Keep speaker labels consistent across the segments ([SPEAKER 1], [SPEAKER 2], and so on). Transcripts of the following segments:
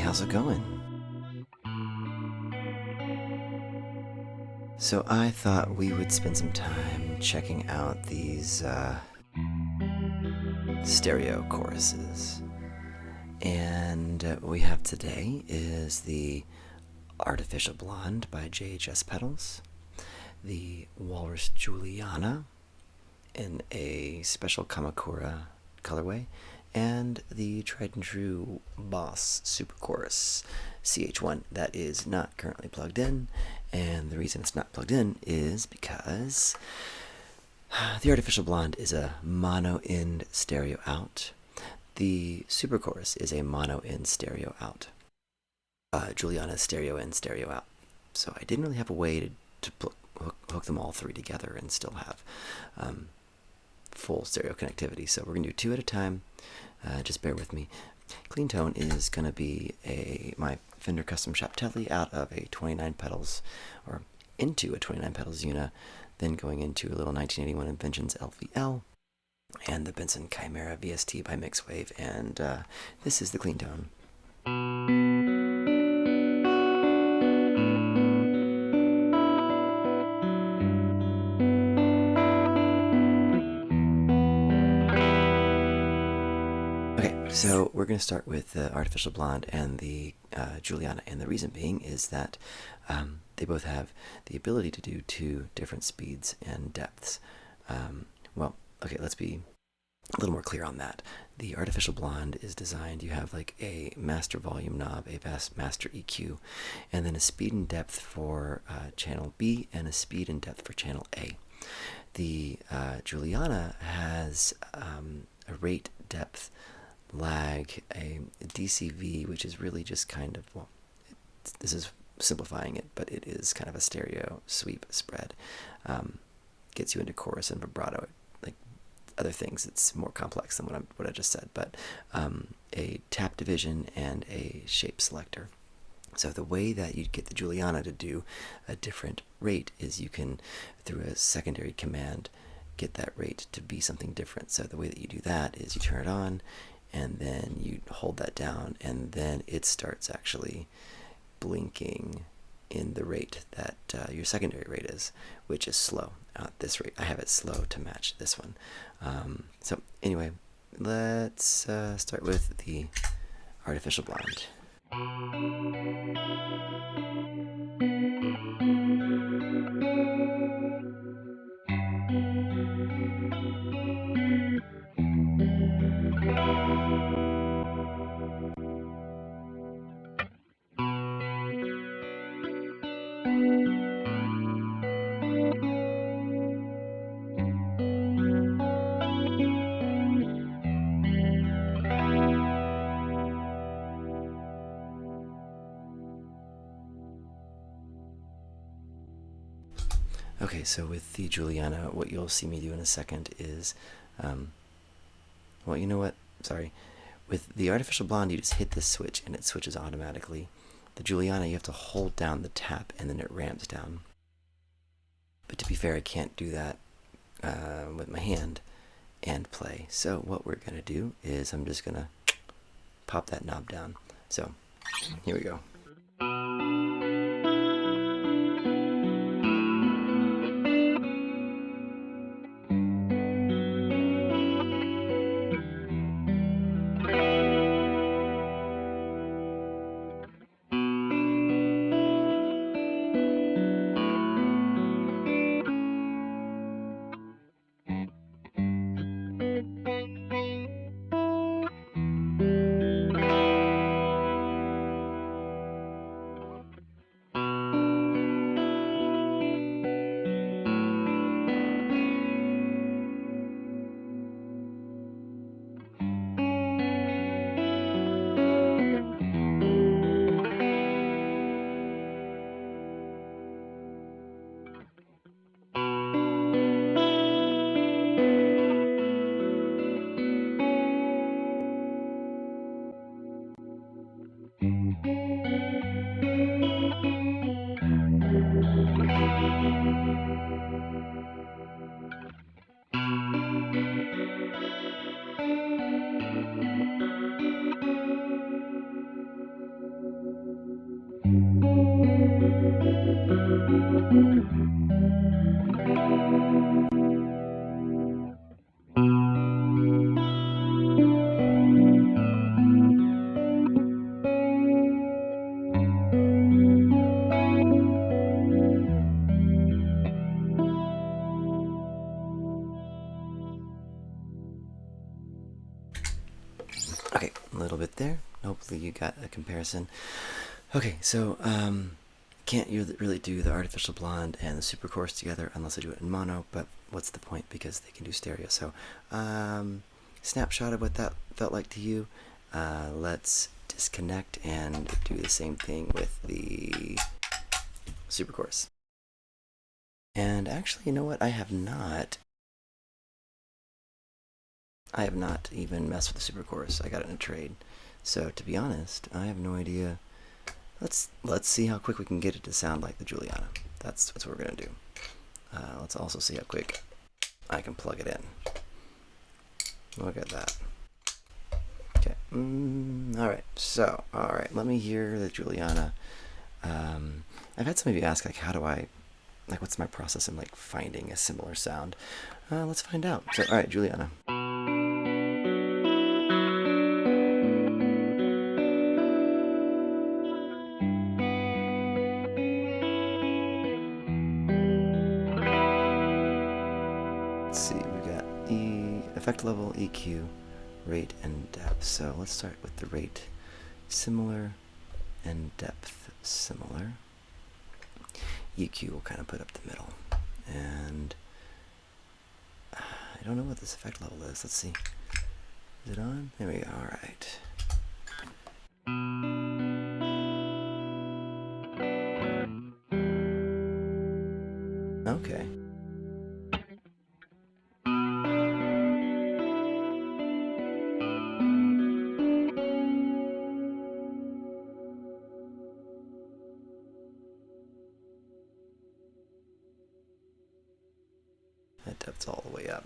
[SPEAKER 1] how's it going? So I thought we would spend some time checking out these stereo choruses. And what we have today is the Artificial Blonde by JHS Pedals, the Walrus Julianna in a special Kamakura Colourway, and the tried and true Boss Super Chorus CH1 that is not currently plugged in. And the reason it's not plugged in is because the Artificial Blonde is a mono-in stereo out. The Super Chorus is a mono-in stereo out. Julianna is stereo in, stereo out. So I didn't really have a way to hook them all three together and still have full stereo connectivity. So we're going to do two at a time. Just bear with me. Clean tone is going to be my Fender Custom Shop Telly out of a 29 pedals, or into a 29 pedals Una, then going into a little 1981 Inventions LVL, and the Benson Chimera VST by Mixwave, and this is the clean tone. So we're going to start with the Artificial Blonde and the Julianna, and the reason being is that they both have the ability to do two different speeds and depths. Well, okay, let's be a little more clear on that. The Artificial Blonde is designed, you have like a master volume knob, a master EQ, and then a speed and depth for channel B and a speed and depth for channel A. The Julianna has a rate depth lag, a DCV, which is really just kind of, well, this is simplifying it, but it is kind of a stereo sweep spread. Gets you into chorus and vibrato, like other things. It's more complex than what I just said, but a tap division and a shape selector. So the way that you get the Julianna to do a different rate is you can, through a secondary command, get that rate to be something different. So the way that you do that is you turn it on, and then you hold that down, and then it starts actually blinking in the rate that your secondary rate is, which is slow. At this rate, I have it slow to match this one. So anyway, let's start with the Artificial Blonde. Okay, so with the Julianna, what you'll see me do in a second is, well, you know what? Sorry. With the Artificial Blonde, you just hit this switch and it switches automatically. The Julianna, you have to hold down the tap and then it ramps down. But to be fair, I can't do that with my hand and play. So what we're going to do is I'm just going to pop that knob down. So here we go. Okay, a little bit there. Hopefully you got a comparison. Okay, so can't you really do the artificial blonde and the super coarse together unless I do it in mono, but what's the point because they can do stereo. So snapshot of what that felt like to you. Let's disconnect and do the same thing with the super coarse. And actually, you know what? I have not even messed with the super course. I got it in a trade. So to be honest, I have no idea. Let's see how quick we can get it to sound like the Julianna. That's what we're gonna do. Let's also see how quick I can plug it in. Look at that. Okay. All right. Let me hear the Julianna. I've had some of you ask like, how do I, like, what's my process in like finding a similar sound? Let's find out. So, all right, Julianna. Let's see, we got effect level, EQ, rate, and depth. So let's start with the rate, similar, and depth, similar. EQ will kind of put up the middle. And I don't know what this effect level is. Let's see. Is it on? There we go. All right. Okay. That depth's all the way up.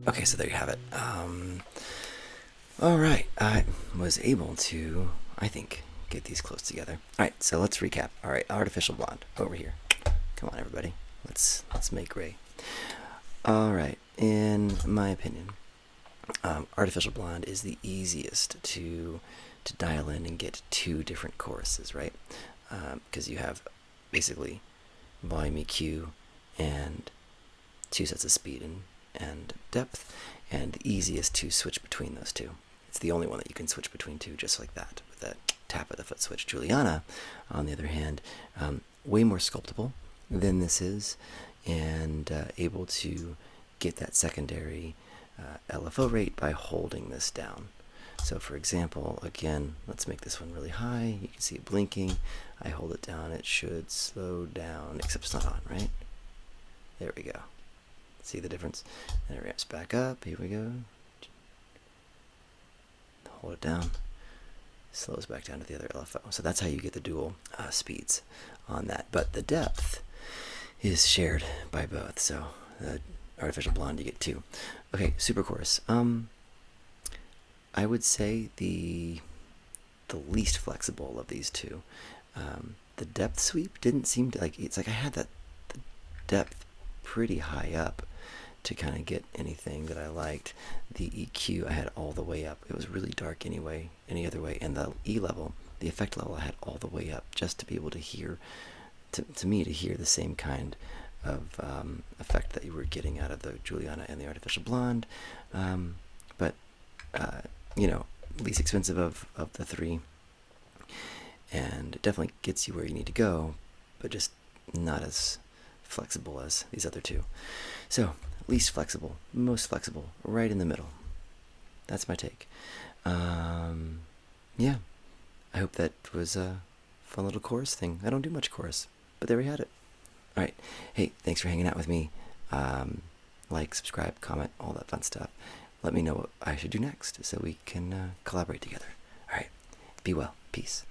[SPEAKER 1] Okay, so there you have it. All right, I was able to, I think, get these close together. All right, so let's recap. All right, artificial blonde over here. Come on, everybody. let's make gray. All right, in my opinion, artificial blonde is the easiest to dial in and get two different choruses, right? Because you have basically volume EQ and two sets of speed and depth, and the easiest to switch between those two. It's the only one that you can switch between two just like that, with that tap of the foot switch. Juliana, on the other hand, way more sculptable than this is, and able to get that secondary LFO rate by holding this down. So for example, again, let's make this one really high. You can see it blinking. I hold it down, it should slow down, except it's not on, right? There we go. See the difference? And it ramps back up. Here we go. Hold it down. Slows back down to the other LFO. So that's how you get the dual speeds on that. But the depth is shared by both. So the artificial blonde, you get two. Okay, super chorus. I would say the least flexible of these two. The depth sweep didn't seem to, like, it's like I had the depth pretty high up to kind of get anything that I liked. The EQ I had all the way up. It was really dark anyway, any other way. And the E level, the effect level, I had all the way up just to be able to hear, to me, to hear the same kind of effect that you were getting out of the Julianna and the artificial blonde. But you know, least expensive of the three, and it definitely gets you where you need to go, but just not as flexible as these other two. So least flexible, most flexible, right in the middle. That's my take. Yeah, I hope that was a fun little chorus thing. I don't do much chorus, but there we had it. All right, hey, thanks for hanging out with me. Like, subscribe, comment, all that fun stuff. Let me know what I should do next so we can collaborate together. All right, be well. Peace.